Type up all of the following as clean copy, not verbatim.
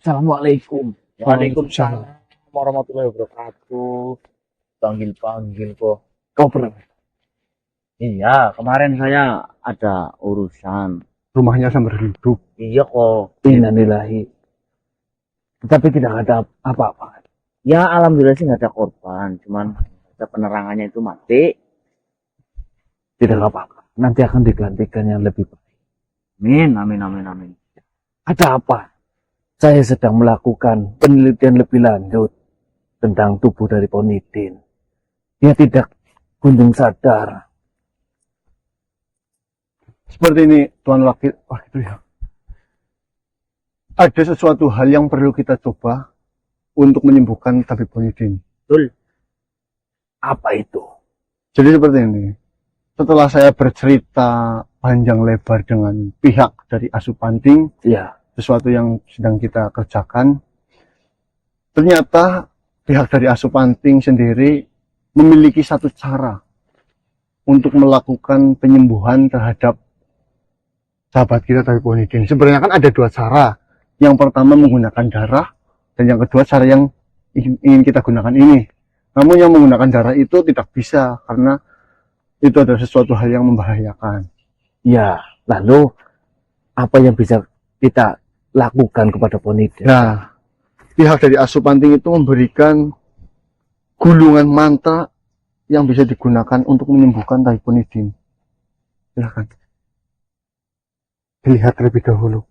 Assalamualaikum. Waalaikumsalam warahmatullahi wabarakatuh. Panggil kok. Kau pernah? Iya, kemarin saya ada urusan. Rumahnya sambil hidup. Iya kok. Innalillahi. Tetapi tidak ada apa-apa. Ya alhamdulillah sih nggak ada korban, cuman ada penerangannya itu mati. Tidak apa-apa. Nanti akan digantikan yang lebih baik. Amin. Ada apa? Saya sedang melakukan penelitian lebih lanjut tentang tubuh dari Ponidin. Dia tidak kunjung sadar. Seperti ini, Tuan Wakil. Wah, itu ya. Ada sesuatu hal yang perlu kita coba untuk menyembuhkan tabib Ponidin. Betul. Apa itu? Jadi seperti ini. Setelah saya bercerita panjang lebar dengan pihak dari Asupanting, Ya. sesuatu yang sedang kita kerjakan, ternyata pihak dari Asupanting sendiri memiliki satu cara untuk melakukan penyembuhan terhadap sahabat kita tabib Ponidin. Sebenarnya kan ada dua cara. Yang pertama menggunakan darah, dan yang kedua cara yang ingin kita gunakan ini. Namun yang menggunakan darah itu tidak bisa, karena itu adalah sesuatu hal yang membahayakan. Ya. Lalu apa yang bisa kita lakukan kepada Ponidin? Nah, pihak dari Asupanting itu memberikan gulungan mantra yang bisa digunakan untuk menyembuhkan tabib Ponidin. Silahkan dilihat terlebih dahulu.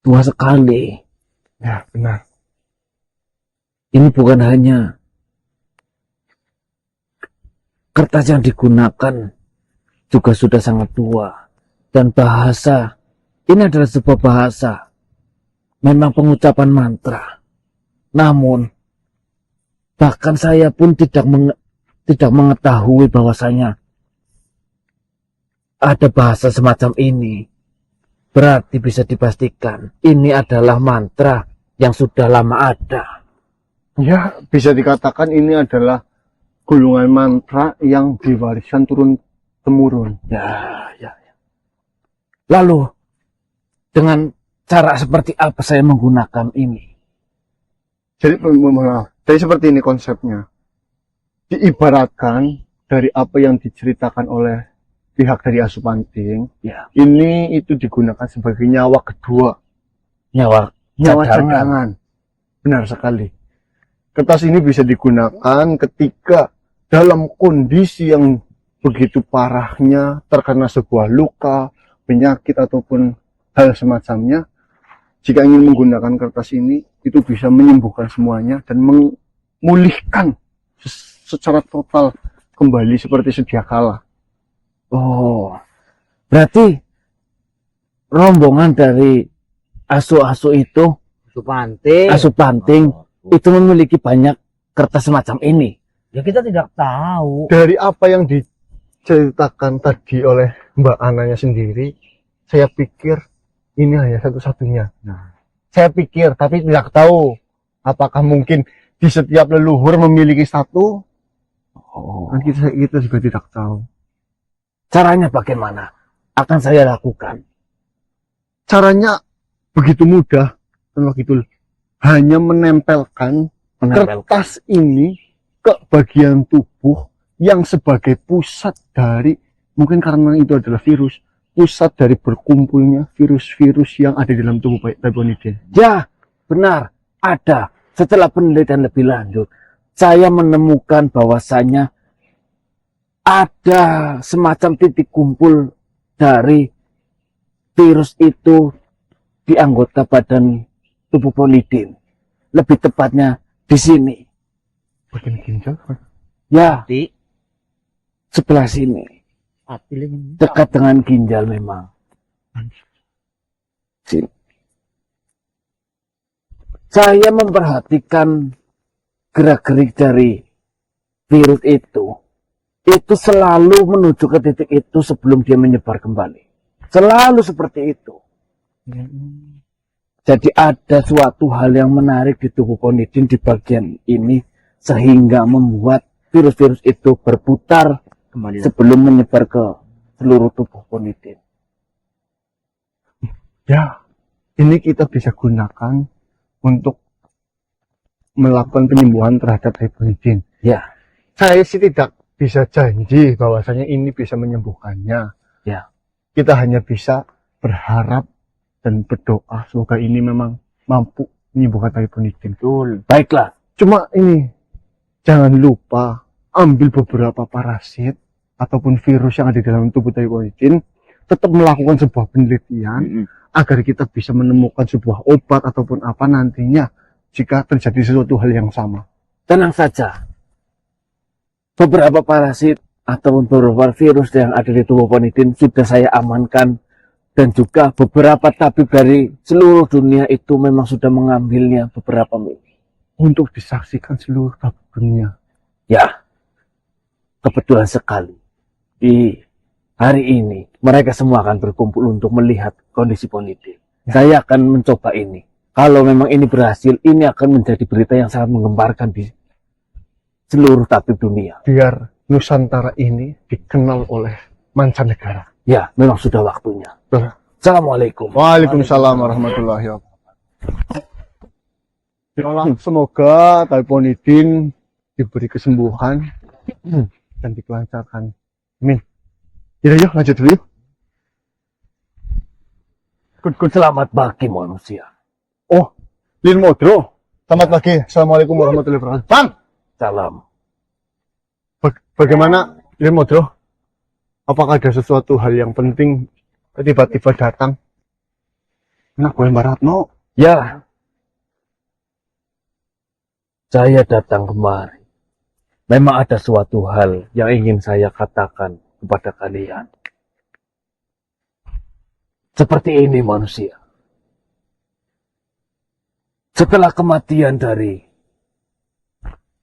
Tua sekali. Ya, benar. Ini bukan hanya kertas yang digunakan, juga sudah sangat tua. Dan bahasa, ini adalah sebuah bahasa. Memang pengucapan mantra. Namun, bahkan saya pun tidak mengetahui bahwasanya ada bahasa semacam ini. Berarti bisa dipastikan ini adalah mantra yang sudah lama ada. Ya, bisa dikatakan ini adalah gulungan mantra yang diwariskan turun-temurun. Ya. Lalu, dengan cara seperti apa saya menggunakan ini? Jadi seperti ini konsepnya. Diibaratkan dari apa yang diceritakan oleh pihak dari Asupanting, Ya. ini itu digunakan sebagai nyawa kedua. Nyawa Cadangan. Benar sekali. Kertas ini bisa digunakan ketika dalam kondisi yang begitu parahnya, terkena sebuah luka, penyakit, ataupun hal semacamnya. Jika ingin menggunakan kertas ini, itu bisa menyembuhkan semuanya dan memulihkan secara total kembali seperti sedia kala. Oh, berarti rombongan dari asu-asu itu, Asupanting, itu memiliki banyak kertas semacam ini. Ya kita tidak tahu. Dari apa yang diceritakan tadi oleh Mbak Ananya sendiri, saya pikir ini hanya satu-satunya. Nah, Saya pikir, tapi tidak tahu apakah mungkin di setiap leluhur memiliki satu. Oh, Kan kita juga tidak tahu. caranya bagaimana? Akan saya lakukan. Caranya begitu mudah, dan begitu hanya menempelkan kertas ini ke bagian tubuh yang sebagai pusat dari, mungkin karena itu adalah virus, pusat dari berkumpulnya virus-virus yang ada di dalam tubuh tabib Ponidin. Ya, benar. Ada. Setelah penelitian lebih lanjut, saya menemukan bahwasanya ada semacam titik kumpul dari virus itu di anggota badan tubuh Ponidin. Lebih tepatnya di sini. Bagian ginjal. Ya, di sebelah sini. Dekat dengan ginjal memang. Sini. Saya memperhatikan gerak-gerik dari virus itu selalu menuju ke titik itu sebelum dia menyebar kembali. Selalu seperti itu. Jadi ada suatu hal yang menarik di tubuh Ponidin di bagian ini sehingga membuat virus-virus itu berputar Kembali lagi. sebelum menyebar ke seluruh tubuh Ponitin. Ya, ini kita bisa gunakan untuk melakukan penyembuhan terhadap Hyponitin. Ya, Saya sih tidak bisa janji bahwasanya ini bisa menyembuhkannya. ya, Kita hanya bisa berharap dan berdoa semoga ini memang mampu menyembuhkan Hyponitin. Betul. baiklah. Cuma ini, jangan lupa ambil beberapa parasit ataupun virus yang ada di dalam tubuh Hyponitin, tetap melakukan sebuah penelitian agar kita bisa menemukan sebuah obat ataupun apa nantinya jika terjadi sesuatu hal yang sama. Tenang saja. Beberapa parasit ataupun beberapa virus yang ada di tubuh Ponitin sudah saya amankan, dan juga beberapa tabib dari seluruh dunia itu memang sudah mengambilnya beberapa minggu. Untuk disaksikan seluruh tabib dunia. Ya, kebetulan sekali di hari ini mereka semua akan berkumpul untuk melihat kondisi Ponitin. Saya akan mencoba ini. Kalau memang ini berhasil, ini akan menjadi berita yang sangat menggemparkan di seluruh tabib dunia. Biar Nusantara ini dikenal oleh mancanegara. Ya, memang sudah waktunya. Assalamualaikum. Waalaikumsalam warahmatullahi wabarakatuh. Ya Allah, semoga Hyponitin diberi kesembuhan dan dikelancarkan. Amin. Yuk, lanjut dulu yuk. Selamat pagi manusia. Oh, Lin Modro. Selamat pagi. Assalamualaikum warahmatullahi wabarakatuh. Bang! Salam. Bagaimana, Lin Modro? Apakah ada sesuatu hal yang penting tiba-tiba datang? Enak gue Mbak Ratno. Ya, saya datang kemari. Memang ada suatu hal yang ingin saya katakan kepada kalian. Seperti ini manusia. Setelah kematian dari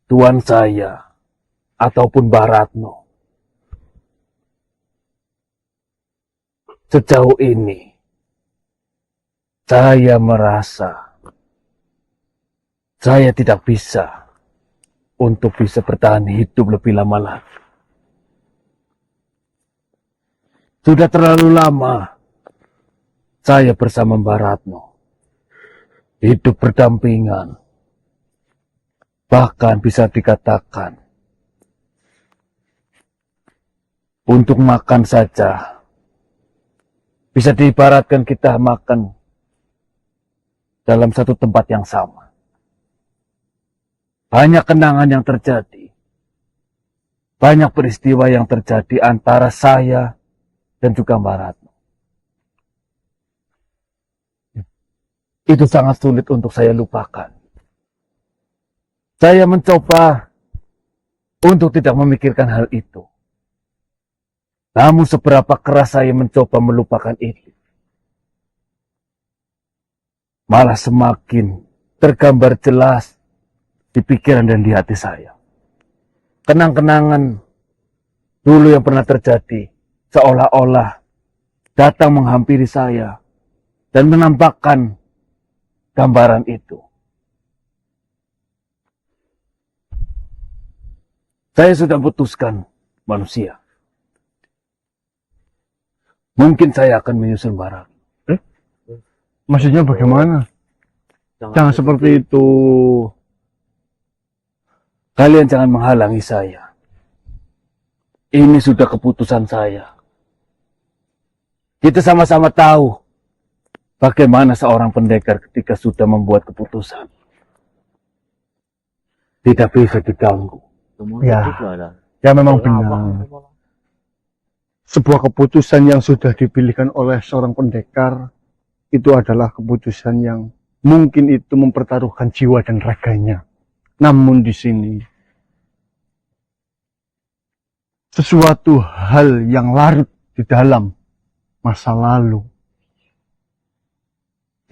tuan saya ataupun Mbak Ratno, sejauh ini saya merasa saya tidak bisa untuk bisa bertahan hidup lebih lama lagi. Sudah terlalu lama saya bersama Mbak Ratno, hidup berdampingan, bahkan bisa dikatakan untuk makan saja bisa diibaratkan kita makan dalam satu tempat yang sama. Banyak kenangan yang terjadi, banyak peristiwa yang terjadi antara saya dan juga Mbak Ratno. Itu sangat sulit untuk saya lupakan. Saya mencoba untuk tidak memikirkan hal itu. Namun seberapa keras saya mencoba melupakan itu, malah semakin tergambar jelas di pikiran dan di hati saya. Kenang-kenangan dulu yang pernah terjadi seolah-olah datang menghampiri saya dan menampakkan gambaran itu. Saya sudah putuskan manusia. Mungkin saya akan menyusul Barat. Maksudnya bagaimana? Jangan seperti itu. Kalian jangan menghalangi saya. Ini sudah keputusan saya. Kita sama-sama tahu bagaimana seorang pendekar ketika sudah membuat keputusan. Tidak bisa diganggu. Ya, ya memang benar. Sebuah keputusan yang sudah dipilihkan oleh seorang pendekar itu adalah keputusan yang mungkin itu mempertaruhkan jiwa dan raganya. Namun di sini sesuatu hal yang larut di dalam masa lalu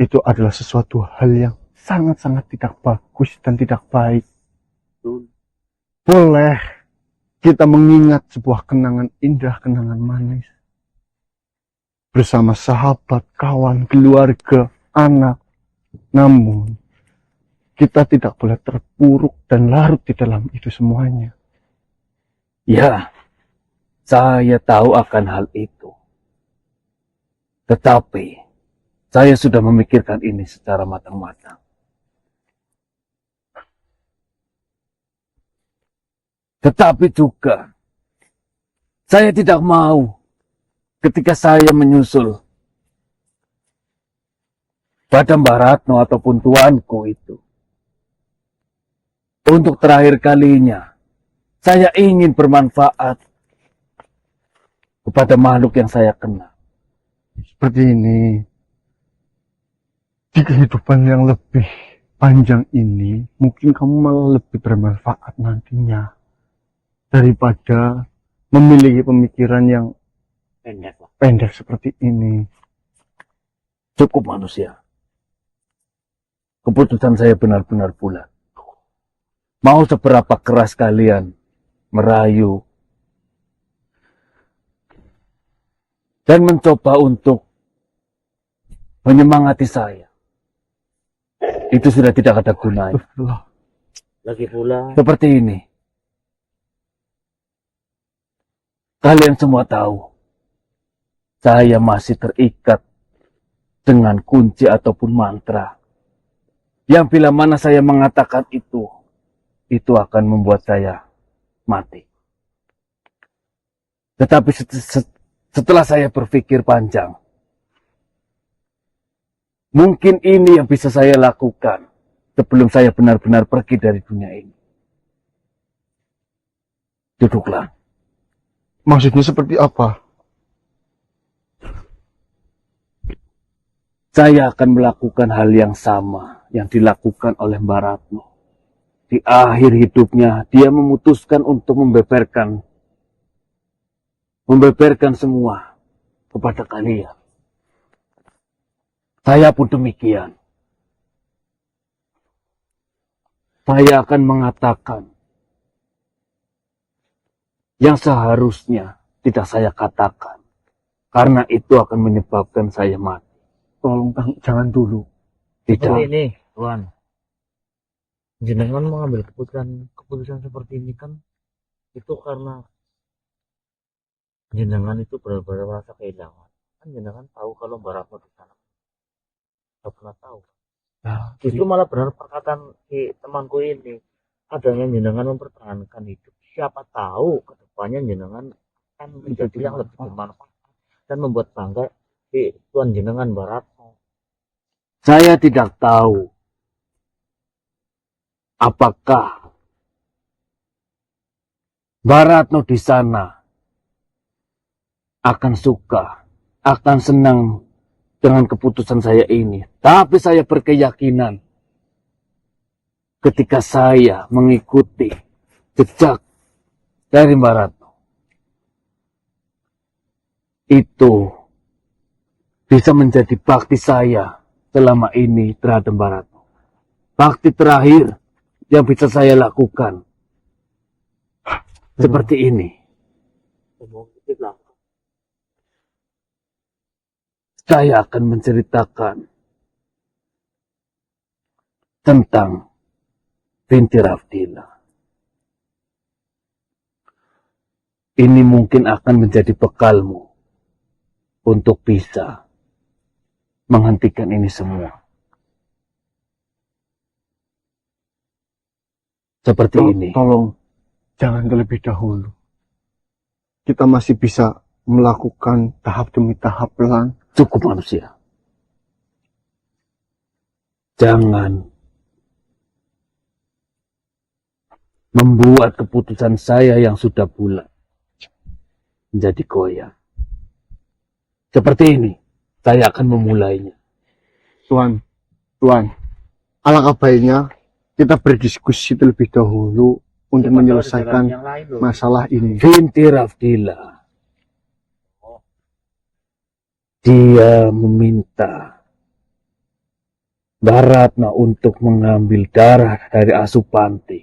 itu adalah sesuatu hal yang sangat-sangat tidak bagus dan tidak baik. Boleh kita mengingat sebuah kenangan indah, kenangan manis bersama sahabat, kawan, keluarga, anak. Namun kita tidak boleh terpuruk dan larut di dalam itu semuanya. Ya, saya tahu akan hal itu. Tetapi, saya sudah memikirkan ini secara matang-matang. Tetapi juga, saya tidak mau ketika saya menyusul pada Mbak Ratno ataupun tuanku itu. Untuk terakhir kalinya, saya ingin bermanfaat kepada makhluk yang saya kenal. Seperti ini, di kehidupan yang lebih panjang ini, mungkin kamu malah lebih bermanfaat nantinya daripada memiliki pemikiran yang pendek seperti ini. Cukup manusia. Keputusan saya benar-benar bulat. Mau seberapa keras kalian merayu dan mencoba untuk menyemangati saya, itu sudah tidak ada gunanya. Lagi pula, Seperti ini, kalian semua tahu, saya masih terikat dengan kunci ataupun mantra, yang bila mana saya mengatakan itu akan membuat saya mati. Tetapi setelah saya berpikir panjang, mungkin ini yang bisa saya lakukan sebelum saya benar-benar pergi dari dunia ini. Duduklah. Maksudnya seperti apa? Saya akan melakukan hal yang sama yang dilakukan oleh Mbak Ratno. Di akhir hidupnya, dia memutuskan untuk membeberkan semua kepada kalian. Saya pun demikian. Saya akan mengatakan yang seharusnya tidak saya katakan, karena itu akan menyebabkan saya mati. Tolong Kang, jangan dulu. seperti Tidak. ini, Tuan. Jenengan mengambil keputusan seperti ini kan itu karena jenengan itu benar-benar merasa kehilangan. Kan jenengan tahu kalau Mbak Ratno di sana. Tidak pernah tahu. Justru malah benar perkataan si temanku ini, adanya jenengan mempertahankan hidup. Siapa tahu kedepannya jenengan akan menjadi yang lebih bermanfaat dan membuat bangga si tuan jenengan Mbak Ratno. Saya tidak tahu apakah Mbak Ratno di sana akan suka, akan senang dengan keputusan saya ini. Tapi saya berkeyakinan ketika saya mengikuti jejak dari Mbak Ratno, itu bisa menjadi bakti saya selama ini terhadap Mbak Ratno. Bakti terakhir yang bisa saya lakukan seperti ini. Saya akan menceritakan tentang Binti Rafdila. Ini mungkin akan menjadi bekalmu untuk bisa menghentikan ini semua. Seperti ini. Tolong, jangan terlebih dahulu. Kita masih bisa melakukan tahap demi tahap pelan. Cukup manusia. Jangan membuat keputusan saya yang sudah bulat menjadi goyah. Seperti ini, saya akan memulainya. Tuan, alangkah baiknya kita berdiskusi terlebih dahulu untuk menyelesaikan masalah ini. Binti Rafdila, dia meminta Mbak Ratna untuk mengambil darah dari Asupanti.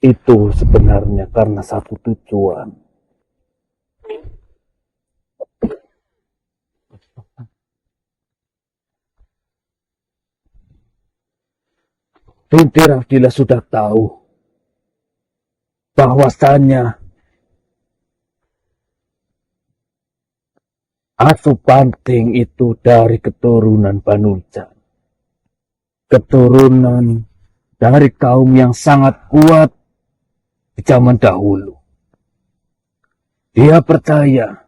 Itu sebenarnya karena satu tujuan. Binti Rafdila sudah tahu bahwasanya Asupanting itu dari keturunan Banujan. Keturunan dari kaum yang sangat kuat di zaman dahulu. Dia percaya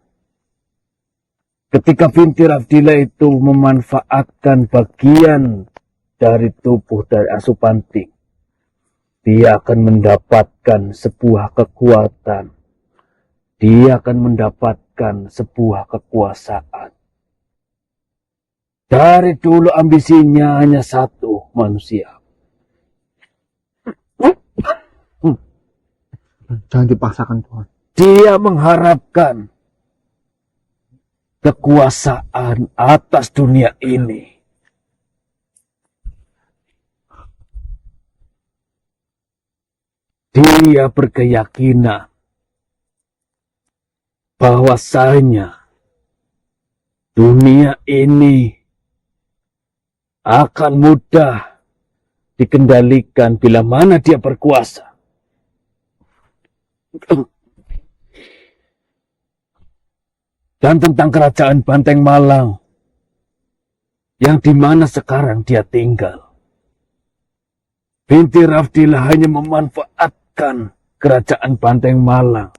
ketika binti Abdillah itu memanfaatkan bagian dari tubuh dari Asupanting, dia akan mendapatkan sebuah kekuatan. Dia akan mendapatkan sebuah kekuasaan. Dari dulu ambisinya hanya satu, manusia. Jangan dipaksakan Tuhan. Dia mengharapkan kekuasaan atas dunia ini. Dia berkeyakinan bahwasanya dunia ini akan mudah dikendalikan bila mana dia berkuasa. Dan tentang kerajaan Banteng Malang yang di mana sekarang dia tinggal, binti Abdillah hanya memanfaatkan kerajaan Banteng Malang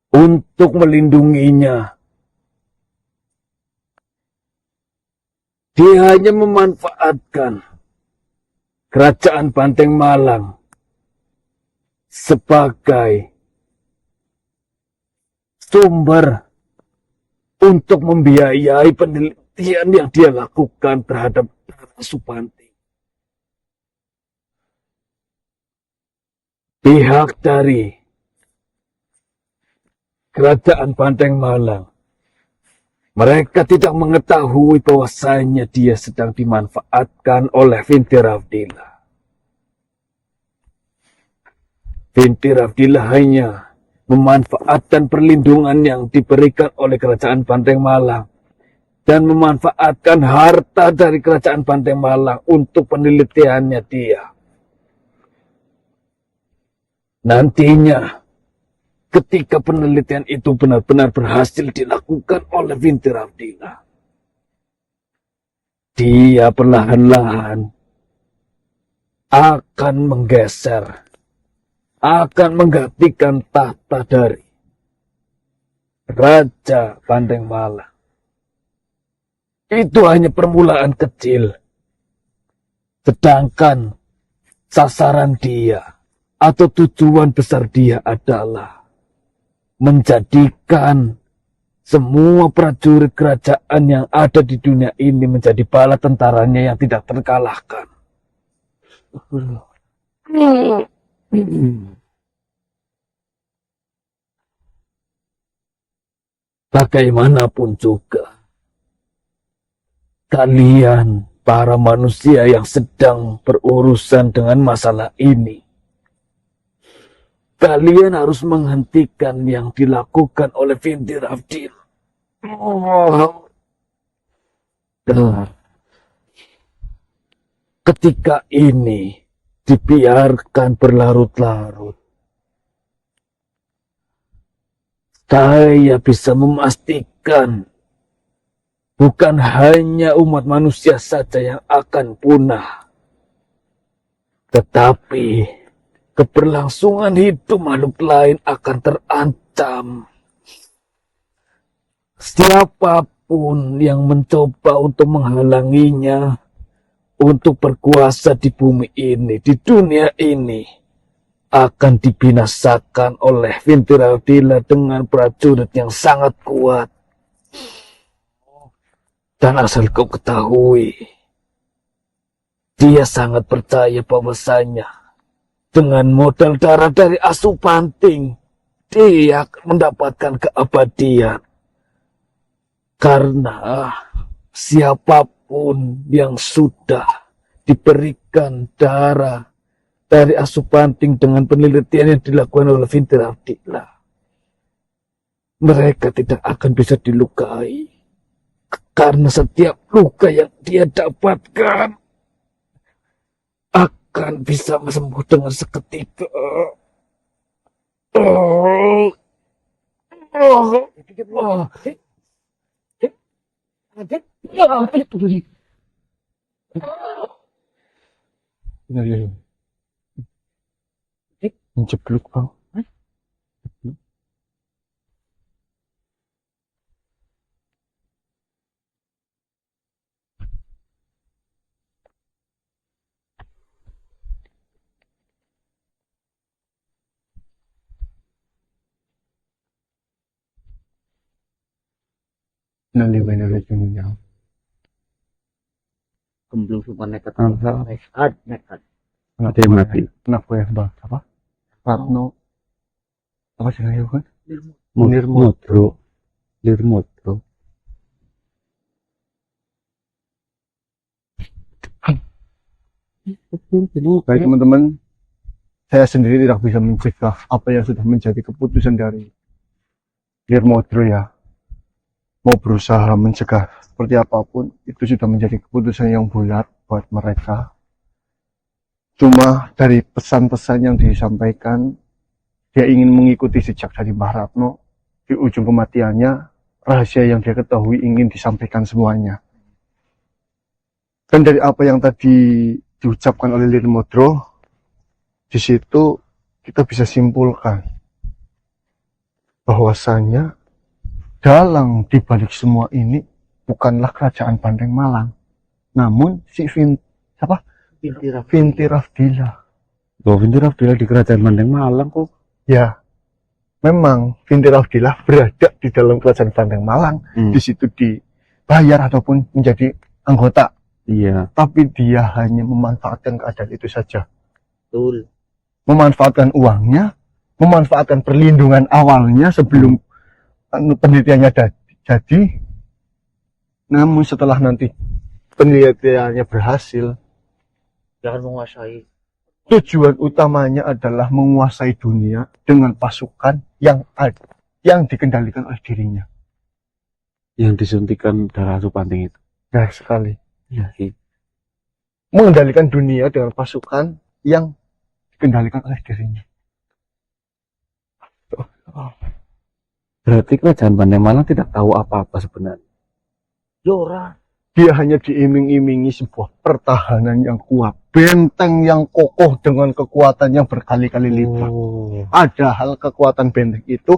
untuk melindunginya. Dia hanya memanfaatkan kerajaan Banteng Malang sebagai sumber untuk membiayai penelitian yang dia lakukan terhadap Asupanting. Pihak dari kerajaan Banteng Malang, mereka tidak mengetahui bahwasanya dia sedang dimanfaatkan oleh binti Abdillah. Binti Abdillah hanya memanfaatkan perlindungan yang diberikan oleh kerajaan Banteng Malang dan memanfaatkan harta dari kerajaan Banteng Malang untuk penelitiannya dia. Nantinya, ketika penelitian itu benar-benar berhasil dilakukan oleh binti Abdillah, dia perlahan-lahan akan menggeser, akan menggantikan tahta dari Raja Banteng Malang. Itu hanya permulaan kecil. Sedangkan sasaran dia atau tujuan besar dia adalah menjadikan semua prajurit kerajaan yang ada di dunia ini menjadi bala tentaranya yang tidak terkalahkan. Bagaimanapun juga, kalian para manusia yang sedang berurusan dengan masalah ini, kalian harus menghentikan yang dilakukan oleh binti Abdillah. Ketika ini dibiarkan berlarut-larut, saya bisa memastikan bukan hanya umat manusia saja yang akan punah, tetapi keberlangsungan hidup makhluk lain akan terancam. Siapapun yang mencoba untuk menghalanginya untuk berkuasa di bumi ini, di dunia ini, akan dibinasakan oleh binti Abdillah dengan prajurit yang sangat kuat. Dan asal kau ketahui, dia sangat percaya bahwasanya dengan modal darah dari Asupanting, dia mendapatkan keabadian. Karena siapapun yang sudah diberikan darah dari Asupanting dengan penelitian yang dilakukan oleh binti Abdillah, mereka tidak akan bisa dilukai. Karena setiap luka yang dia dapatkan akan bisa sembuh dengan seketika. Mencebluk bang. Naliway na ulit yung niya. Gemblung sumpah nekat. Ano? Nekat. Ada yang mati. Anak gue bang. Apa? Ratno. Apa sih ngayon kan? Lirmodro. Lirmodro. Baik teman-teman, saya sendiri tidak bisa mencegah apa yang sudah menjadi keputusan dari Lirmodro ya. Mau berusaha mencegah seperti apapun, itu sudah menjadi keputusan yang bulat buat mereka. Cuma dari pesan-pesan yang disampaikan, dia ingin mengikuti jejak dari Mbah Ratno. Di ujung kematiannya, rahasia yang dia ketahui ingin disampaikan semuanya. Dan dari apa yang tadi diucapkan oleh Lirmodro, di situ kita bisa simpulkan bahwasanya dalang dibalik semua ini bukanlah kerajaan Bandeng Malang, namun si Vinti Rafdila. Vinti Rafdila di kerajaan Bandeng Malang kok. Ya, memang Vinti Rafdila berada di dalam kerajaan Bandeng Malang. Di situ dibayar ataupun menjadi anggota. Iya. Tapi dia hanya memanfaatkan keadaan itu saja. Betul. Memanfaatkan uangnya, memanfaatkan perlindungan awalnya sebelum penelitiannya jadi. Namun setelah nanti penelitiannya berhasil, Jangan menguasai. tujuan utamanya adalah menguasai dunia dengan pasukan yang dikendalikan oleh dirinya. Yang disuntikan darah Supanting itu. Baik sekali. Iya sih. Mengendalikan dunia dengan pasukan yang dikendalikan oleh dirinya. Berarti kerajaan Bandeng Malang tidak tahu apa-apa sebenarnya. Yora. Dia hanya diiming-imingi sebuah pertahanan yang kuat, benteng yang kokoh dengan kekuatan yang berkali-kali lipat. Padahal kekuatan benteng itu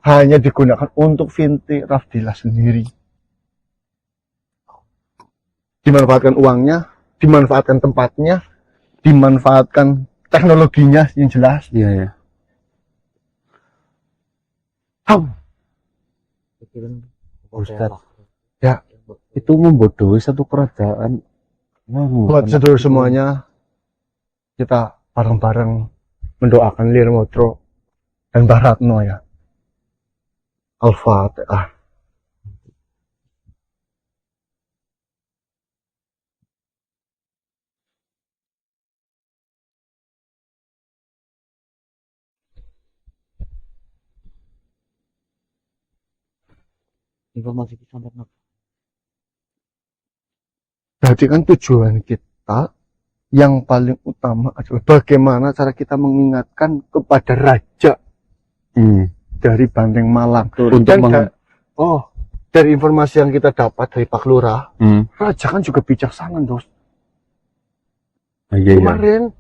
hanya digunakan untuk Vinti Rafdila sendiri. Dimanfaatkan uangnya, dimanfaatkan tempatnya, dimanfaatkan teknologinya yang jelas. Iya ya. Ustadz. Ya. Itu membodohi satu kerajaan. Buat sedulur semuanya, kita bareng-bareng mendoakan Lirmodro dan Mbah Ratno ya. Al-Fatihah. Informasi disampaikan. Berarti kan tujuan kita yang paling utama adalah bagaimana cara kita mengingatkan kepada raja dari Bandeng Malang. Untuk dari informasi yang kita dapat dari Pak Lurah, raja kan juga bijaksana, Dos. Iya. Kemarin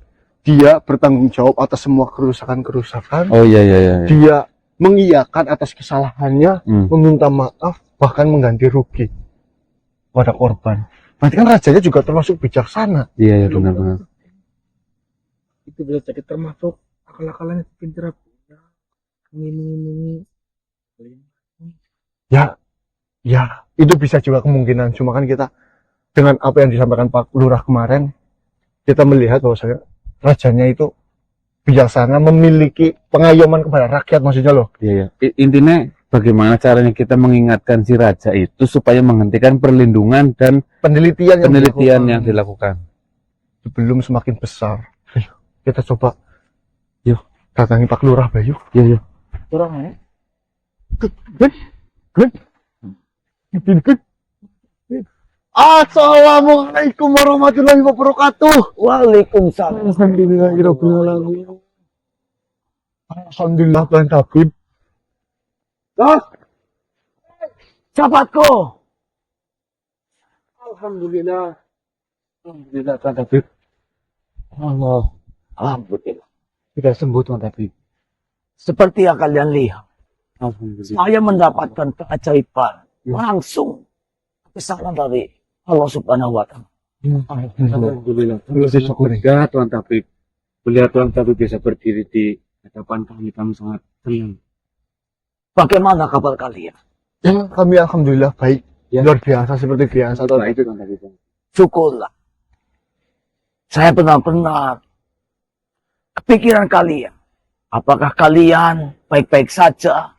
dia bertanggung jawab atas semua kerusakan-kerusakan. Oh iya. Dia mengiyakan atas kesalahannya, meminta maaf, bahkan mengganti rugi pada korban. Berarti kan rajanya juga termasuk bijaksana. Iya benar. Itu bisa jadi termasuk akal-akalannya Vinti Rafdila. Ngiming-ngimingi. Ya, itu bisa juga kemungkinan. Cuma kan kita dengan apa yang disampaikan Pak Lurah kemarin, kita melihat bahwasanya rajanya itu bijaksana, memiliki pengayoman kepada rakyat, maksudnya loh. Iya. Intinya bagaimana caranya kita mengingatkan si raja itu supaya menghentikan perlindungan dan penelitian yang dilakukan sebelum semakin besar. Ayo, kita coba. Yuk, datangi Pak Lurah, Bayu. Iya. Kurang ya? Assalamualaikum warahmatullahi wabarakatuh. Waalaikumsalam. Alhamdulillahirobbilalamin. Alhamdulillah Tuan Tabib. Dos, sahabatku. Alhamdulillah. Alhamdulillah Tuan Tabib. Allah. Alhamdulillah. Sudah sembuh Tuan Tabib. Seperti yang kalian lihat, Alhamdulillah. saya mendapatkan keajaiban langsung kebesaran dari Allah Subhanahu wa Ta'ala. Alhamdulillah. Syukur. Ya Tuan Tabib. Melihat Tuan Tabib bisa berdiri di hadapan kami sangat senang. Bagaimana kabar kalian? Ya, kami alhamdulillah baik. Ya. Luar biasa seperti biasa Tuan Baik Tabib. Tuan Tabib. Syukurlah. Saya benar-benar kepikiran kalian. Apakah kalian baik-baik saja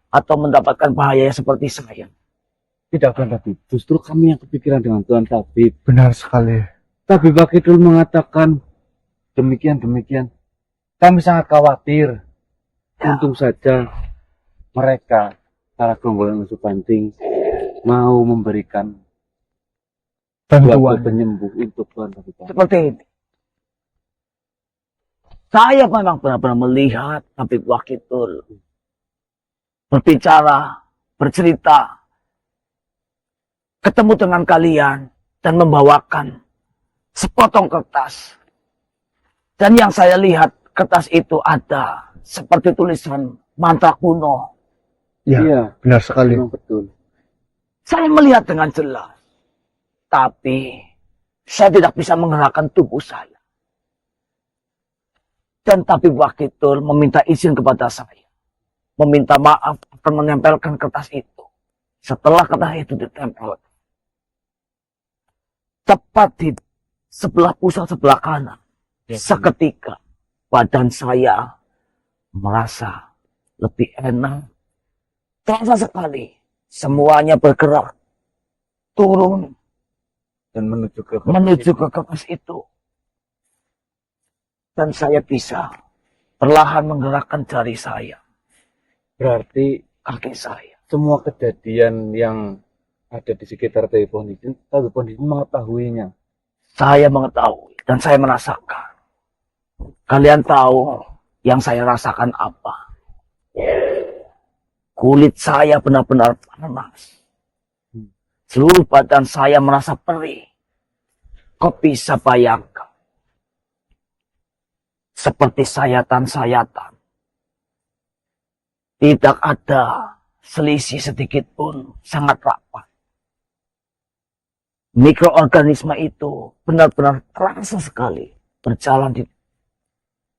atau mendapatkan bahaya seperti saya? Tidak Tuan Tabib. Justru kami yang kepikiran dengan Tuan Tabib. Benar sekali. Tabib Akidul mengatakan demikian. Kami sangat khawatir. Untung saja mereka, para gerombolan Usu Banting, mau memberikan suatu Bantuan. penyembuh untuk Tuan Tabib. Seperti ini. Saya memang benar-benar melihat Habib Wakitul berbicara, bercerita, ketemu dengan kalian dan membawakan sepotong kertas. Dan yang saya lihat kertas itu ada seperti tulisan mantra kuno. Ya, Iya, benar sekali. memang betul. Saya melihat dengan jelas. Tapi saya tidak bisa menggerakkan tubuh saya. Dan Tabib Wakitul meminta izin kepada saya. Meminta maaf akan menempelkan kertas itu. Setelah kertas itu ditempel. Tepat di sebelah pusat sebelah kanan. Ya, Seketika badan saya merasa lebih enak. Terasa sekali. Semuanya bergerak. Turun dan menuju ke kertas itu. Dan saya bisa perlahan menggerakkan jari saya, Berarti kaki saya. semua kejadian yang ada di sekitar Tabib Pondizin mengetahuinya. Saya mengetahui dan saya merasakan. Kalian tahu yang saya rasakan apa? Kulit saya benar-benar panas. Seluruh badan saya merasa perih. Kok bisa bayangkan? Seperti sayatan-sayatan. Tidak ada selisih sedikit pun, sangat rapat. Mikroorganisme itu benar-benar terasa sekali berjalan di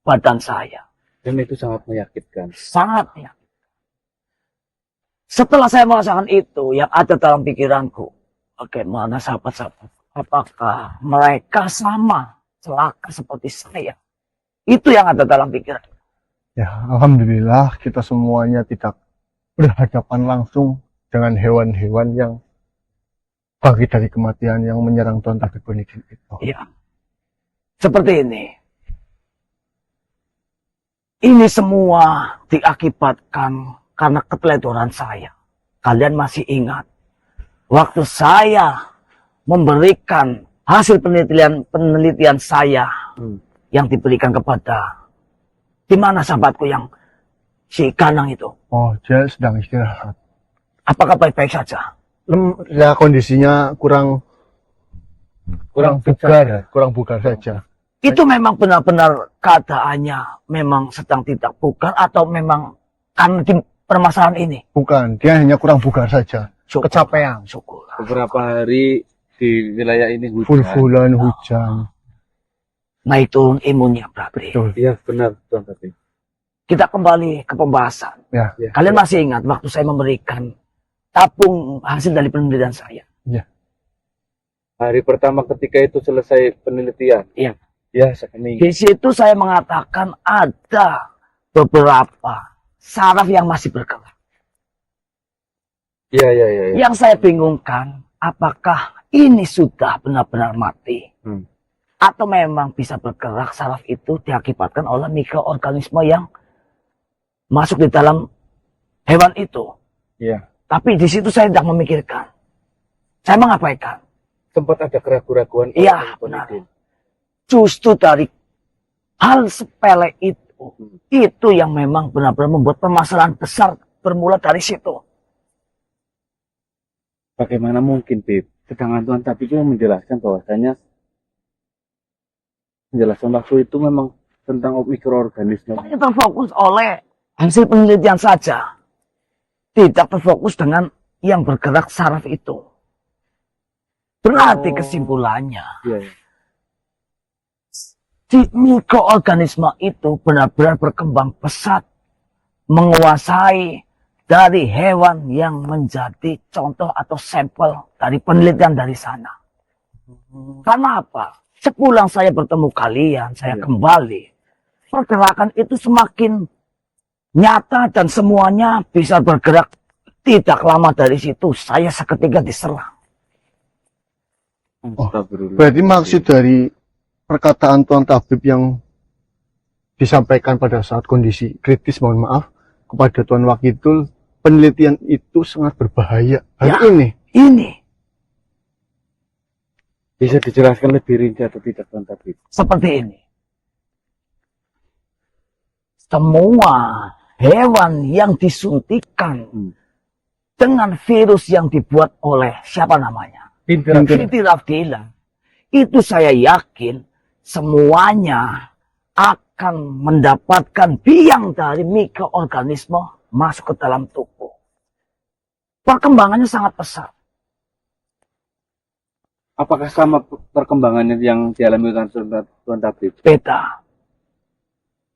badan saya. Dan itu sangat menyakitkan. Sangat ya. Setelah saya merasakan itu, yang ada dalam pikiranku, bagaimana sahabat-sahabat, apakah mereka sama celaka seperti saya? Itu yang ada dalam pikiran. Ya, alhamdulillah kita semuanya tidak berhadapan langsung dengan hewan-hewan yang bangkit dari kematian yang menyerang Tuan Tabib Pondizin itu. Ya, seperti ini. Ini semua diakibatkan karena keteledoran saya. Kalian masih ingat, waktu saya memberikan hasil penelitian saya yang diberikan kepada, di mana sahabatku yang si Ganang itu? Oh, dia sedang istirahat. Apakah baik-baik saja? Ya, kondisinya kurang bugar saja. Itu memang benar-benar keadaannya memang sedang tidak bugar atau memang karena di permasalahan ini? Bukan, dia hanya kurang bugar saja. Syukur. Kecapean. Syukur. Beberapa hari di wilayah ini hujan. Full-fullan hujan. Naik turun imunnya berarti. Betul. Iya benar Tuan Tabib. Kita kembali ke pembahasan. Ya. Ya. Kalian masih ingat waktu saya memberikan tabung hasil dari penelitian saya? Hari pertama ketika itu selesai penelitian. Iya. Ya, kami Di situ saya mengatakan ada beberapa saraf yang masih bergerak. Iya. Yang saya bingungkan, apakah ini sudah benar-benar mati? Atau memang bisa bergerak saraf itu diakibatkan oleh mikroorganisme yang masuk di dalam hewan itu. Iya. Tapi di situ saya tidak memikirkan. Saya mengabaikan. Sempat ada keraguan-keraguan. Iya, benar. Justru dari hal sepele itu, tubuh. Itu yang memang benar-benar membuat permasalahan besar bermula dari situ. Bagaimana mungkin, Bib? Sedangkan Tuhan tapi juga menjelaskan bahwasanya penjelasan waktu itu memang tentang mikroorganisme. Hanya terfokus oleh hasil penelitian saja. Tidak terfokus dengan yang bergerak saraf itu. Berarti kesimpulannya, Iya, iya. si mikroorganisme itu benar-benar berkembang pesat, menguasai dari hewan yang menjadi contoh atau sampel dari penelitian dari sana. Karena apa? Sepulang saya bertemu kalian, saya kembali, pergerakan itu semakin nyata dan semuanya bisa bergerak. Tidak lama dari situ, saya seketika diserang. Astagfirullah. Berarti maksud dari perkataan Tuan Tabib yang disampaikan pada saat kondisi kritis, mohon maaf, kepada Tuan Wakidul, penelitian itu sangat berbahaya. Hari Ya. ini, Bisa dijelaskan lebih rinci atau tidak, Tuan Tabib? seperti ini. Semua hewan yang disuntikan dengan virus yang dibuat oleh siapa namanya? Fitirafdila. Itu saya yakin semuanya akan mendapatkan biang dari mikroorganisme masuk ke dalam tubuh. Perkembangannya sangat pesat. Apakah sama perkembangannya yang dialami Tuan Tabib? Beta.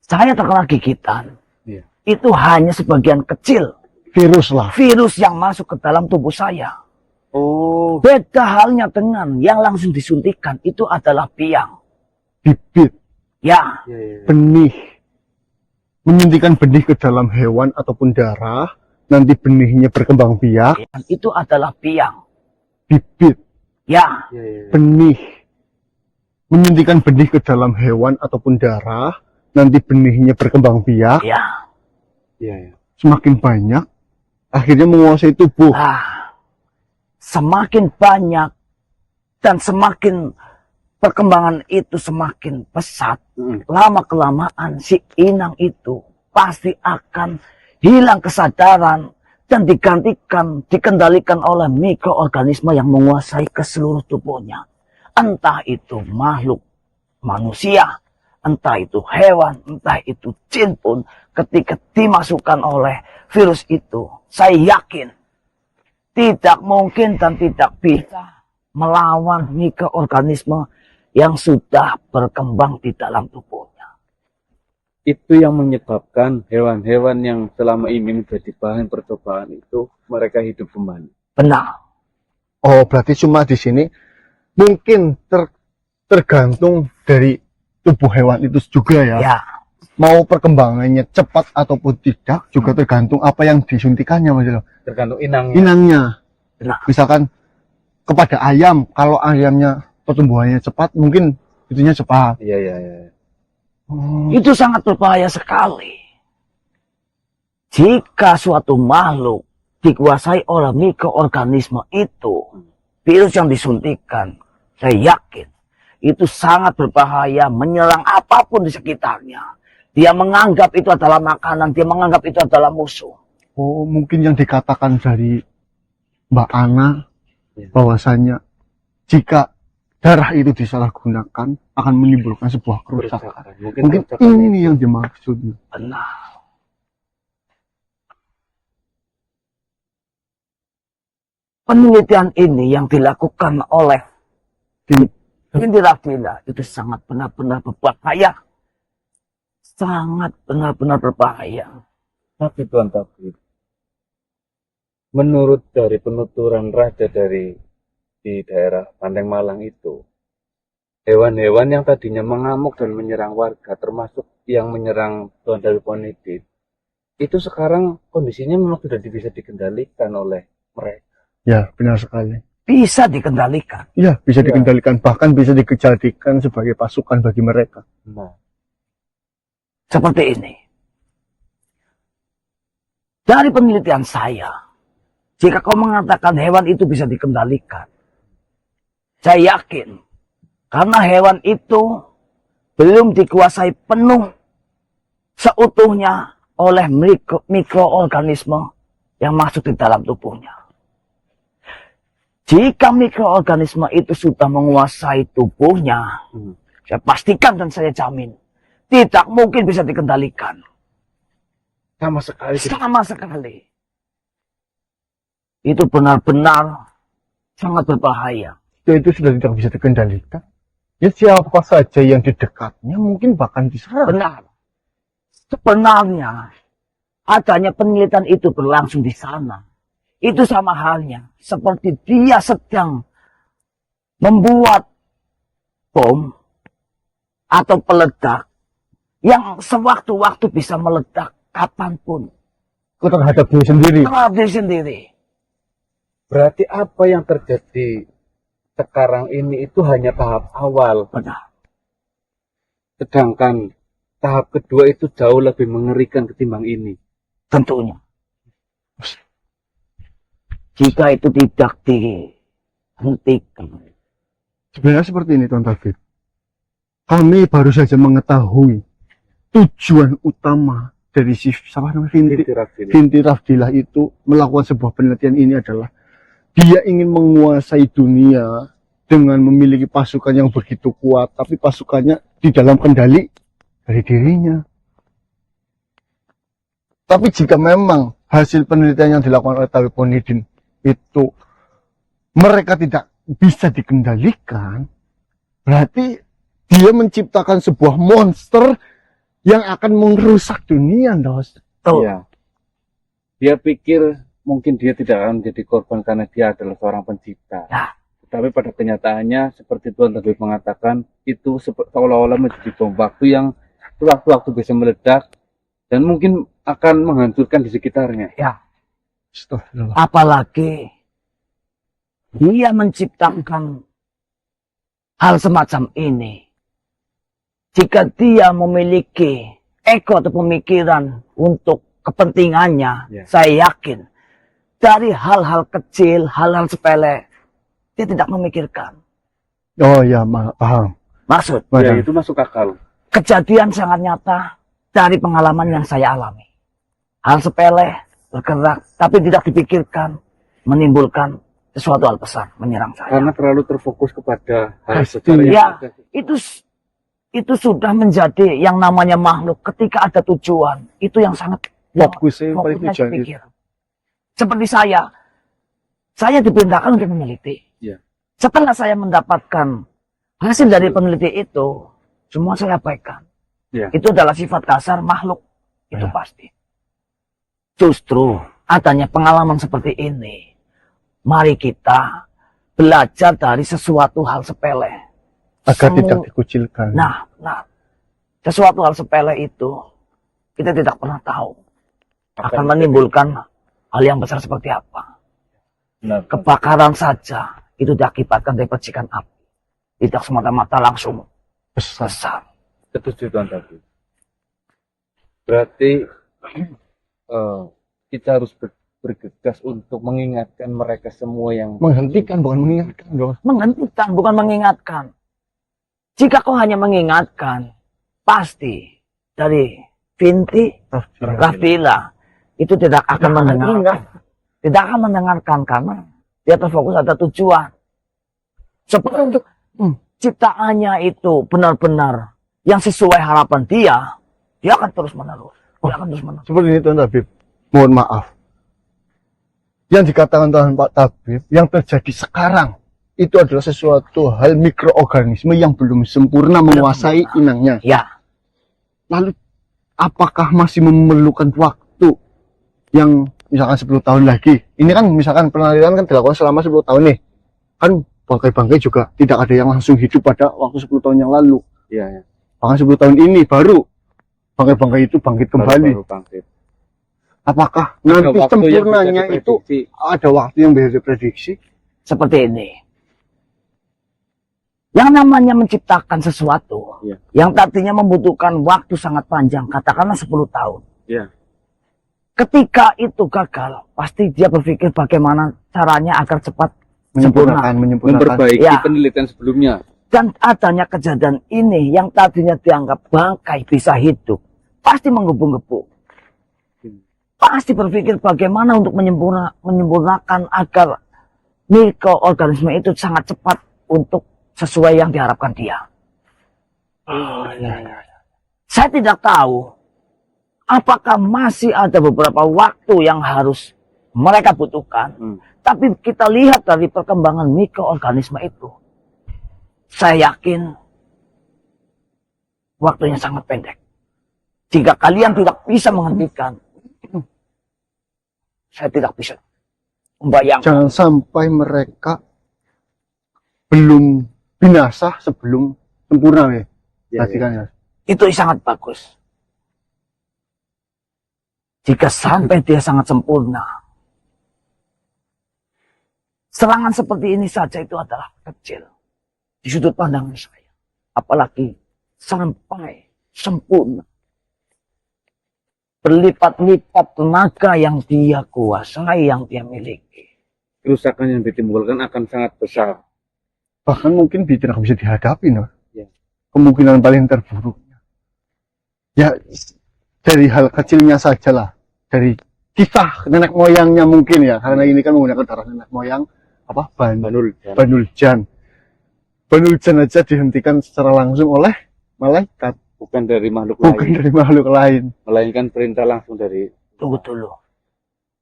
Saya terkena gigitan. Iya. Itu hanya sebagian kecil virus lah. virus yang masuk ke dalam tubuh saya. Oh, Beda halnya dengan yang langsung disuntikan, itu adalah biang. Bibit, Ya, iya, iya. benih. Menyuntikkan benih ke dalam hewan ataupun darah, nanti benihnya berkembang biak, itu adalah biang. bibit, Ya, Iya, iya. benih. Menyuntikkan benih ke dalam hewan ataupun darah, nanti benihnya berkembang biak, ya. Iya, iya. semakin banyak, akhirnya menguasai tubuh. Nah, semakin banyak dan semakin perkembangan itu semakin pesat, lama-kelamaan si inang itu pasti akan hilang kesadaran dan dikendalikan oleh mikroorganisme yang menguasai ke seluruh tubuhnya. Entah itu makhluk manusia, entah itu hewan, entah itu jin pun, ketika dimasukkan oleh virus itu, saya yakin tidak mungkin dan tidak bisa melawan mikroorganisme yang sudah berkembang di dalam tubuhnya. Itu yang menyebabkan hewan-hewan yang selama ini menjadi bahan percobaan itu mereka hidup kembali. Benar. Oh, berarti cuma di sini mungkin tergantung dari tubuh hewan itu juga ya. Ya, Mau perkembangannya cepat ataupun tidak juga tergantung apa yang disuntikannya, Mas Jelo. Tergantung inangnya. Inangnya. benar. Misalkan kepada ayam, kalau ayamnya pertumbuhannya cepat, mungkin itunya cepat. Iya, iya, iya. Itu sangat berbahaya sekali. Jika suatu makhluk dikuasai oleh mikroorganisme itu, virus yang disuntikan, saya yakin itu sangat berbahaya, menyerang apapun di sekitarnya. Dia menganggap itu adalah makanan, dia menganggap itu adalah musuh. Oh, mungkin yang dikatakan dari Mbak Ana, bahwasanya jika darah itu disalahgunakan akan menimbulkan sebuah kerusakan. Mungkin kerusakan ini yang dimaksud. Benar. Penelitian ini yang dilakukan oleh Fitirafdila itu sangat benar-benar berbahaya. Sangat benar-benar berbahaya. Tapi Tuan Tabib, menurut dari penuturan raja dari di daerah Pandeng Malang itu, hewan-hewan yang tadinya mengamuk dan menyerang warga, termasuk yang menyerang Tuan Tabib Onidin, itu sekarang kondisinya memang sudah bisa dikendalikan oleh mereka. Ya, benar sekali. Bisa dikendalikan. Ya, bisa dikendalikan, bahkan bisa dijadikan sebagai pasukan bagi mereka. Nah, Seperti ini. Dari penelitian saya, jika kau mengatakan hewan itu bisa dikendalikan, saya yakin karena hewan itu belum dikuasai penuh seutuhnya oleh mikroorganisme yang masuk di dalam tubuhnya. Jika mikroorganisme itu sudah menguasai tubuhnya, saya pastikan dan saya jamin, tidak mungkin bisa dikendalikan. Sama sekali. Sama sekali. Itu benar-benar sangat berbahaya. Itu sudah tidak bisa dikendalikan. Ya siapa saja yang di dekatnya mungkin bahkan diserang. Benar. Sebenarnya adanya penelitian itu berlangsung di sana. Itu sama halnya seperti dia sedang membuat bom atau peledak yang sewaktu-waktu bisa meledak kapanpun. Terhadap diri sendiri. Terhadap diri sendiri. Berarti apa yang terjadi sekarang ini itu hanya tahap awal. Benar. Sedangkan tahap kedua itu jauh lebih mengerikan ketimbang ini. Tentunya. Jika itu tidak dihentikan. Sebenarnya seperti ini Tuan David. Kami baru saja mengetahui tujuan utama dari si siapa namanya Finti Rafdilah itu melakukan sebuah penelitian ini adalah dia ingin menguasai dunia dengan memiliki pasukan yang begitu kuat, tapi pasukannya di dalam kendali dari dirinya. Tapi jika memang hasil penelitian yang dilakukan oleh Tabib Ponidin itu mereka tidak bisa dikendalikan, berarti dia menciptakan sebuah monster yang akan merusak dunia, Dos. Iya. Dia pikir mungkin dia tidak akan menjadi korban karena dia adalah seorang pencipta. Ya. Tapi pada kenyataannya seperti Tuhan tadi mengatakan, itu seolah-olah menjadi bom waktu yang sewaktu-waktu bisa meledak dan mungkin akan menghancurkan di sekitarnya. Ya. Astagfirullah. Apalagi dia menciptakan hal semacam ini. Jika dia memiliki ego atau pemikiran untuk kepentingannya, saya yakin dari hal-hal kecil, hal-hal sepele, dia tidak memikirkan. Oh ya, paham. Maksud, Ya, itu masuk akal. kejadian sangat nyata dari pengalaman yang saya alami. Hal sepele, bergerak, tapi tidak dipikirkan, menimbulkan sesuatu hal besar, menyerang saya. Karena terlalu terfokus kepada hal Pasti. secara yang Ya, ada. itu sudah menjadi yang namanya makhluk. Ketika ada tujuan, itu yang sangat Fokusnya paling fokusnya tujuan itu. dipikir. Seperti saya diperintahkan untuk meneliti. Ya. Setelah saya mendapatkan hasil dari peneliti itu, semua saya abaikan. Ya. Itu adalah sifat kasar makhluk, itu Ya. pasti. Justru adanya pengalaman seperti ini, mari kita belajar dari sesuatu hal sepele. Agar tidak dikucilkan. Nah, sesuatu hal sepele itu kita tidak pernah tahu akan menimbulkan hal yang besar seperti apa. Benar. Kebakaran saja itu diakibatkan dari percikan api, tidak semata-mata langsung besar. Setuju Tuan David. Berarti kita harus bergegas untuk mengingatkan mereka semua yang Menghentikan bukan mengingatkan, Dos. Menghentikan bukan mengingatkan. Jika kau hanya mengingatkan, pasti dari Finti Rafdilah itu tidak akan mendengarkan. Tidak akan mendengarkan karena dia terfokus ada tujuan. Seperti untuk ciptaannya itu benar-benar yang sesuai harapan dia akan terus menerus. Dia akan terus menerus. Seperti ini Tuan Tabib. Mohon maaf. Yang dikatakan Tuhan Pak Tabib, yang terjadi sekarang itu adalah sesuatu hal mikroorganisme yang belum sempurna menguasai inangnya. Ya, Lalu apakah masih memerlukan waktu yang misalkan 10 tahun lagi? Ini kan misalkan penelitian kan dilakukan selama 10 tahun nih. Kan bangkai-bangkai juga tidak ada yang langsung hidup pada waktu 10 tahun yang lalu. ya. Bahkan 10 tahun ini baru bangkai-bangkai itu bangkit kembali. Baru bangkit. Apakah Ada nanti waktu yang bisa sempurnanya itu diprediksi. ada waktu yang bisa diprediksi? seperti ini. Yang namanya menciptakan sesuatu, Ya. yang tadinya membutuhkan waktu sangat panjang, katakanlah 10 tahun. Ya. Ketika itu gagal, pasti dia berpikir bagaimana caranya agar cepat sempurna. Menyempurnakan. Memperbaiki Ya. penelitian sebelumnya. Dan adanya kejadian ini yang tadinya dianggap bangkai bisa hidup, pasti menggebu-gebu. Pasti berpikir bagaimana untuk menyempurnakan agar mikroorganisme itu sangat cepat untuk sesuai yang diharapkan dia. Saya tidak tahu apakah masih ada beberapa waktu yang harus mereka butuhkan. Tapi kita lihat dari perkembangan mikroorganisme itu, saya yakin waktunya sangat pendek. Jika kalian tidak bisa menghentikan, saya tidak bisa membayangkan. Jangan sampai mereka belum binasa sebelum sempurna ya. Tadi kan ya. Itu sangat bagus. Jika sampai dia sangat sempurna, serangan seperti ini saja itu adalah kecil di sudut pandangan saya. Apalagi sampai sempurna. Berlipat-lipat tenaga yang dia kuasai, yang dia miliki. Kerusakan yang ditimbulkan akan sangat besar. Bahkan mungkin tidak bisa dihadapi, no? Ya. Kemungkinan paling terburuknya. Ya, dari hal kecilnya saja lah. Dari kisah nenek moyangnya mungkin ya. Karena ini kan menggunakan darah nenek moyang. Apa? Banuljan. Banuljan aja dihentikan secara langsung oleh malaikat. Bukan dari makhluk Bukan lain. dari makhluk lain. Melainkan perintah langsung dari Tunggu dulu.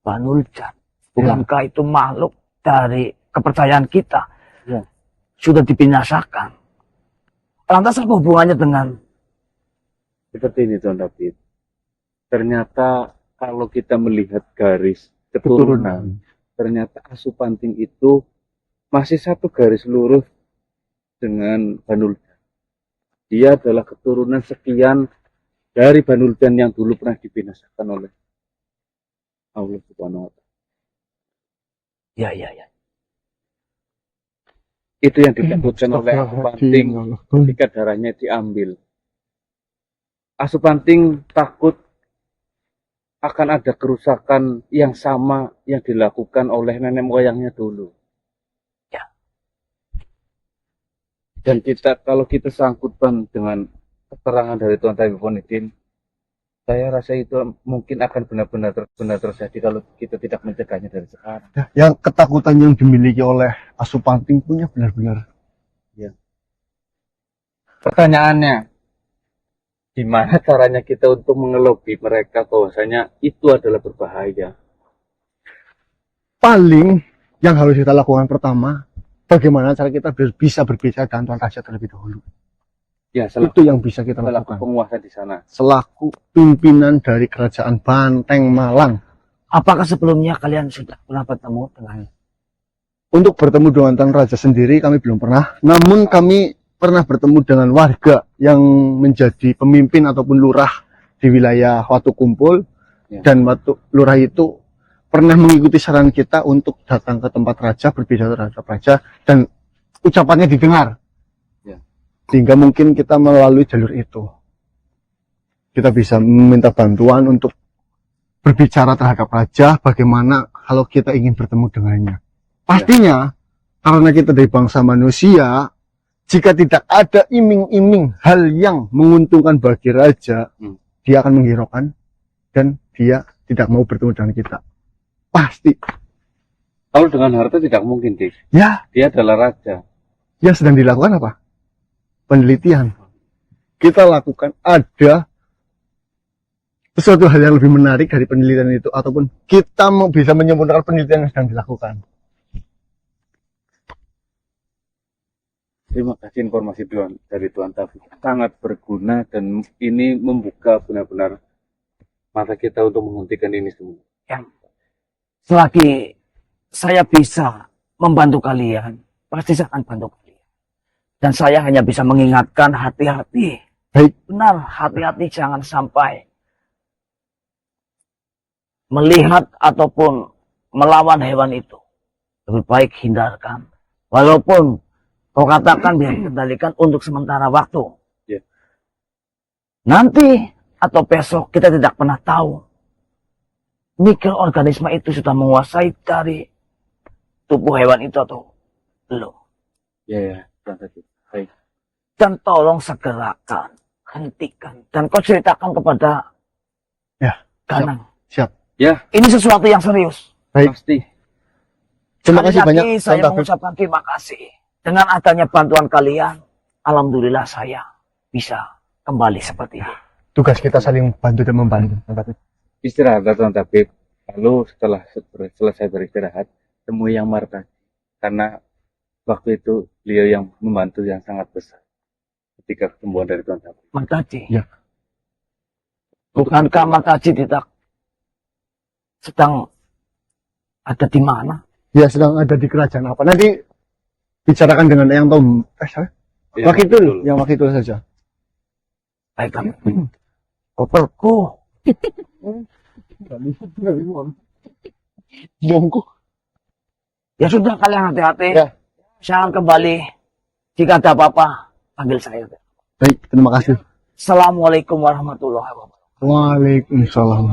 Banuljan. Bukankah itu makhluk dari kepercayaan kita? Ya. Sudah dibinasakan. Lantas apa hubungannya dengan seperti ini, Tuan David. Ternyata kalau kita melihat garis keturunan, ternyata Asupanting itu masih satu garis lurus dengan Banuljan. Dia adalah keturunan sekian dari Banuljan yang dulu pernah dibinasakan oleh Allah Subhanahu wa Ta'ala. ya. Itu yang ditakutkan oleh Asupanting ketika darahnya diambil. Asupanting takut akan ada kerusakan yang sama yang dilakukan oleh nenek moyangnya dulu. Ya. Dan kalau kita sangkutkan dengan keterangan dari Tuan Taifunidin, saya rasa itu mungkin akan benar-benar terjadi kalau kita tidak mencegahnya dari sekarang. Yang ketakutan yang dimiliki oleh Asupanting punya benar-benar. Pertanyaannya, gimana caranya kita untuk mengelobi mereka bahwasanya itu adalah berbahaya? Paling yang harus kita lakukan pertama, bagaimana cara kita bisa berbicara dengan Tuan Raja terlebih dahulu. Ya, Itu yang bisa kita selaku lakukan. penguasa di sana. Selaku pimpinan dari kerajaan Banteng Malang. apakah sebelumnya kalian sudah pernah bertemu dengan Untuk bertemu dengan Tuan Raja sendiri kami belum pernah. Namun kami pernah bertemu dengan warga yang menjadi pemimpin ataupun lurah di wilayah Watu Kumpul. Ya. Dan lurah itu pernah mengikuti saran kita untuk datang ke tempat raja, berbicara terhadap raja, dan ucapannya didengar. Ya. Sehingga mungkin kita melalui jalur itu kita bisa meminta bantuan untuk berbicara terhadap raja, bagaimana kalau kita ingin bertemu dengannya. Pastinya, karena kita dari bangsa manusia, jika tidak ada iming-iming hal yang menguntungkan bagi raja, dia akan menghiraukan dan dia tidak mau bertemu dengan kita. Pasti. Kalau dengan harta tidak mungkin, Dik. Ya, Dia adalah raja. yang sedang dilakukan apa? Penelitian. Kita lakukan ada sesuatu hal yang lebih menarik dari penelitian itu, ataupun kita mau bisa menyempurnakan penelitian yang sedang dilakukan. Terima kasih informasi dari Tuan Taufik. Sangat berguna dan ini membuka benar-benar mata kita untuk menghentikan ini semua. yang selagi saya bisa membantu kalian, pasti saya akan bantu kalian. Dan saya hanya bisa mengingatkan hati-hati. Baik. Benar, hati-hati jangan sampai melihat ataupun melawan hewan itu. Lebih baik hindarkan. Walaupun kau katakan biar dikendalikan untuk sementara waktu. Ya. Nanti atau besok kita tidak pernah tahu. Mikroorganisme itu sudah menguasai dari tubuh hewan itu atau belum. Ya, Tuan Taufik. Baik. Dan tolong segerakan hentikan dan kau ceritakan kepada Ya, Ganang. siap. Ya, Ini sesuatu yang serius. Baik. pasti. Terima Sekali kasih lagi banyak, saya Tuan Tabib. mengucapkan terima kasih. Dengan adanya bantuan kalian, alhamdulillah saya bisa kembali seperti itu. Tugas kita saling bantu dan membantu. Tuan Tabib. Istirahat, Tuan Tabib. Lalu setelah selesai beristirahat, temui yang Marta. Karena waktu itu beliau yang membantu yang sangat besar ketika kesembuhan dari Tuan Tabib. Mangkaji. Ya. Bukankah Mangkaji tidak sedang ada di mana? Dia sedang ada di kerajaan apa? Nanti bicarakan dengan yang tahu. Ya, Wakitul, yang wakitul saja. Baik kami. Koperku. Bongku. Ya sudah kalian hati-hati. Ya. Jangan kembali. Jika ada apa-apa, panggil saya. Baik, terima kasih. Assalamualaikum warahmatullahi wabarakatuh. Waalaikumsalam.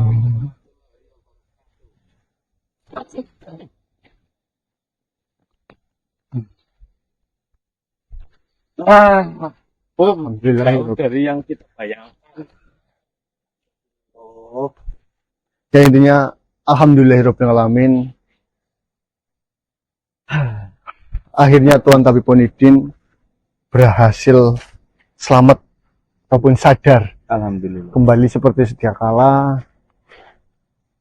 Alhamdulillah. dari yang kita bayangkan. Oh. Ya intinya alhamdulillahirobbilalamin. Akhirnya Tuan Tabib Ponidin berhasil selamat ataupun sadar Alhamdulillah. kembali seperti sedia kala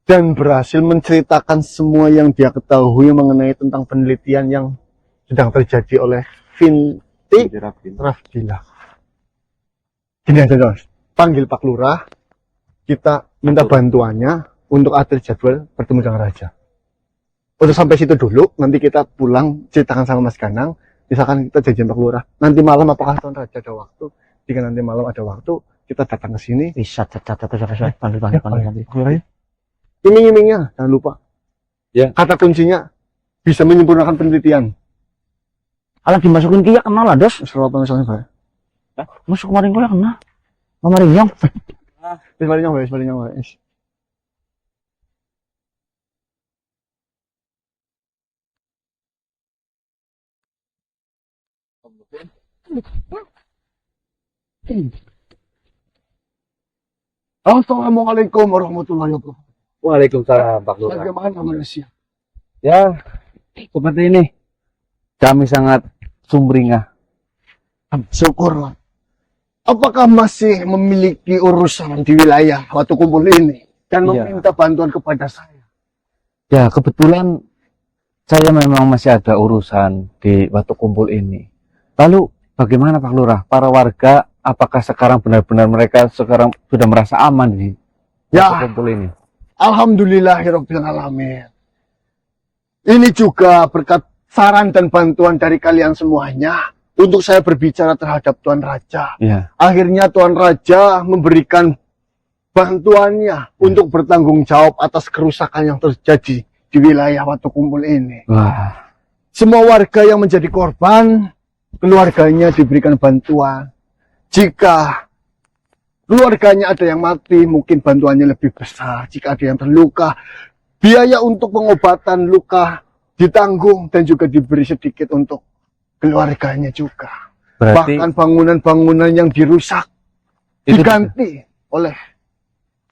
dan berhasil menceritakan semua yang dia ketahui mengenai tentang penelitian yang sedang terjadi oleh Finti Rafdilah. Gini aja Dos, panggil Pak Lurah, kita minta bantuannya untuk atur jadwal bertemu dengan Raja. Untuk sampai situ dulu, nanti kita pulang ceritakan sama Mas Ganang, misalkan kita janjian Pak Lurah. Nanti malam apakah Tuan Raja ada waktu? Jika nanti malam ada waktu, kita datang ke sini. Bisa catat panggil. Iming-imingnya, jangan lupa. Ya. Kata kuncinya, bisa menyempurnakan penelitian. Alah dimasukin kia kenal lah, Dos. Serapa misalnya, Pak. Masuk kemarin gue kenal. Kemarin yang. Sebaliknya, Pak. Assalamualaikum warahmatullahi wabarakatuh. Waalaikumsalam, Pak Lurah. Bagaimana Malaysia? Ya, seperti ini. Kami sangat sumringah. Syukurlah. Apakah masih memiliki urusan di wilayah Watu Kumpul ini dan Iya. meminta bantuan kepada saya? Ya, kebetulan saya memang masih ada urusan di Watu Kumpul ini. Lalu, bagaimana Pak Lurah? Para warga, apakah sekarang benar-benar mereka sekarang sudah merasa aman di Ya. Watu Kumpul ini? Alhamdulillahirrahmanirrahim. Ini juga berkat saran dan bantuan dari kalian semuanya untuk saya berbicara terhadap Tuan Raja. Ya. Akhirnya Tuan Raja memberikan bantuannya untuk bertanggung jawab atas kerusakan yang terjadi di wilayah Watu Kumpul ini. Wah, Semua warga yang menjadi korban, keluarganya diberikan bantuan. Jika keluarganya ada yang mati, mungkin bantuannya lebih besar. Jika ada yang terluka, biaya untuk pengobatan luka ditanggung dan juga diberi sedikit untuk keluarganya juga. berarti Bahkan bangunan-bangunan yang dirusak itu diganti oleh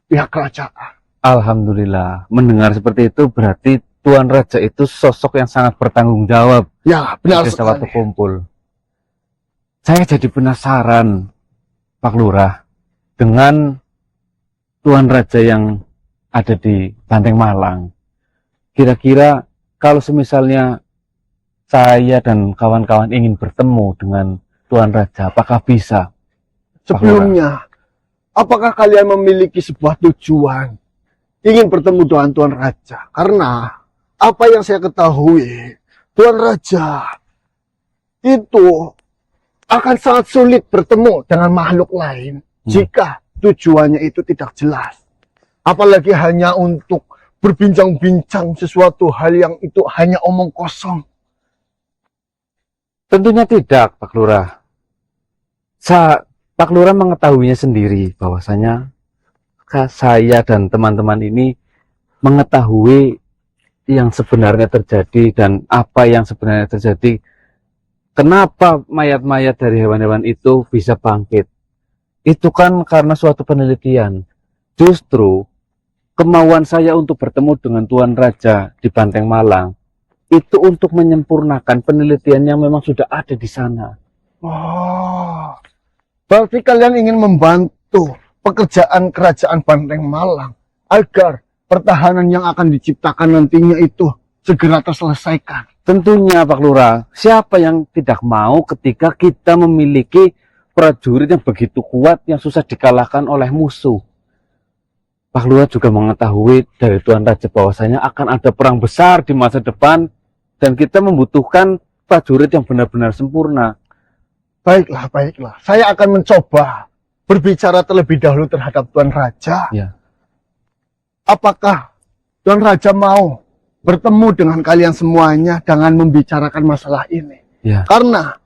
pihak kerajaan. Alhamdulillah. Mendengar seperti itu berarti Tuan Raja itu sosok yang sangat bertanggung jawab Ya, di benar Desa Watu sekali. Kumpul. Saya jadi penasaran, Pak Lurah, dengan Tuan Raja yang ada di Banteng Malang. Kira-kira kalau semisalnya saya dan kawan-kawan ingin bertemu dengan Tuan Raja, apakah bisa? Sebelumnya, apakah kalian memiliki sebuah tujuan ingin bertemu dengan Tuan Raja? Karena apa yang saya ketahui, Tuan Raja itu akan sangat sulit bertemu dengan makhluk lain jika tujuannya itu tidak jelas. Apalagi hanya untuk berbincang-bincang sesuatu hal yang itu hanya omong kosong. Tentunya tidak, Pak Lurah. Pak Lurah mengetahuinya sendiri bahwasanya saya dan teman-teman ini mengetahui yang sebenarnya terjadi dan apa yang sebenarnya terjadi. Kenapa mayat-mayat dari hewan-hewan itu bisa bangkit? itu kan karena suatu penelitian. Justru kemauan saya untuk bertemu dengan Tuan Raja di Banteng Malang itu untuk menyempurnakan penelitian yang memang sudah ada di sana. Wah, berarti kalian ingin membantu pekerjaan kerajaan Banteng Malang agar pertahanan yang akan diciptakan nantinya itu segera terselesaikan. Tentunya Pak Lurah, siapa yang tidak mau ketika kita memiliki prajurit yang begitu kuat yang susah dikalahkan oleh musuh. Pak Lurah juga mengetahui dari Tuan Raja bahwasanya akan ada perang besar di masa depan dan kita membutuhkan prajurit yang benar-benar sempurna. Baiklah, baiklah. Saya akan mencoba berbicara terlebih dahulu terhadap Tuan Raja. Ya. Apakah Tuan Raja mau bertemu dengan kalian semuanya dengan membicarakan masalah ini? Ya. Karena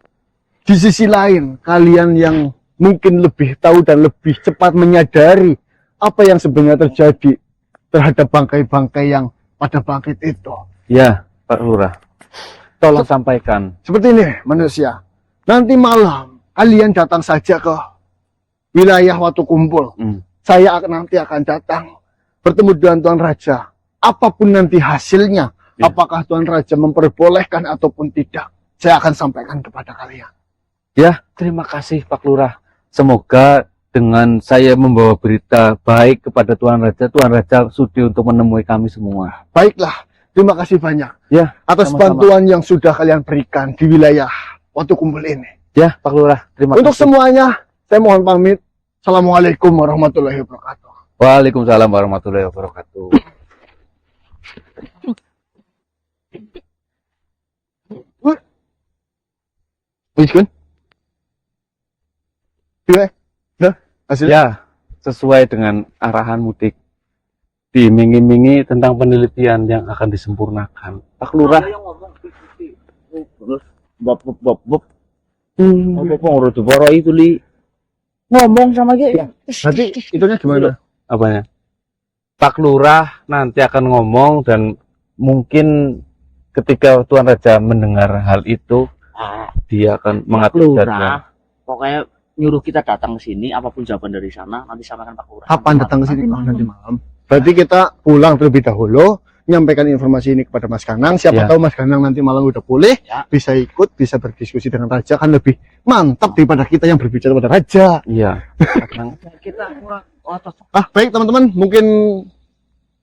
di sisi lain, kalian yang mungkin lebih tahu dan lebih cepat menyadari apa yang sebenarnya terjadi terhadap bangkai-bangkai yang pada bangkit itu. Ya, Pak Lurah. Tolong sampaikan. Seperti ini, manusia. Nanti malam, kalian datang saja ke wilayah Watu Kumpul. Saya nanti akan datang bertemu dengan Tuan Raja. Apapun nanti hasilnya, Ya. apakah Tuan Raja memperbolehkan ataupun tidak, saya akan sampaikan kepada kalian. Ya, terima kasih Pak Lurah. Semoga dengan saya membawa berita baik kepada Tuan Raja sudi untuk menemui kami semua. Baiklah, terima kasih banyak Ya, atas sama-sama. bantuan yang sudah kalian berikan di wilayah Watu Kumpul ini. Ya, Pak Lurah, terima Untuk kasih. semuanya, saya mohon pamit. Assalamualaikum warahmatullahi wabarakatuh. Waalaikumsalam warahmatullahi wabarakatuh. Wiskan? Iya, nah, hasil. Ya, sesuai dengan arahan mudik. Diiming-imingi tentang penelitian yang akan disempurnakan. Pak Lurah. Apa boro itu li Ngomong sama dia. Nanti itunya gimana? Apanya? Pak Lurah nanti akan ngomong dan mungkin ketika Tuan Raja mendengar hal itu, dia akan mengatur jadwal. Lurah. Pokoknya nyuruh kita datang ke sini, apapun jawaban dari sana nanti sampaikan Pak Lurah. Kapan datang ke sini? Nanti malam. Berarti kita pulang terlebih dahulu, menyampaikan informasi ini kepada Mas Kanang. Siapa Ya. tahu Mas Kanang nanti malam udah pulih, Ya. bisa ikut, bisa berdiskusi dengan Raja, kan lebih mantap daripada kita yang berbicara pada Raja. Iya. Kita kurang Baik teman-teman, mungkin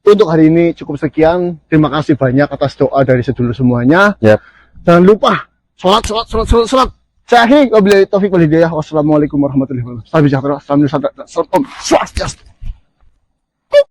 untuk hari ini cukup sekian. Terima kasih banyak atas doa dari sedulur semuanya. Yap. Jangan lupa sholat. Saya wabillahi taufik wal hidayah. Wassalamualaikum warahmatullahi wabarakatuh. Salam sejahtera, salam nusantara, salam om swastiastu.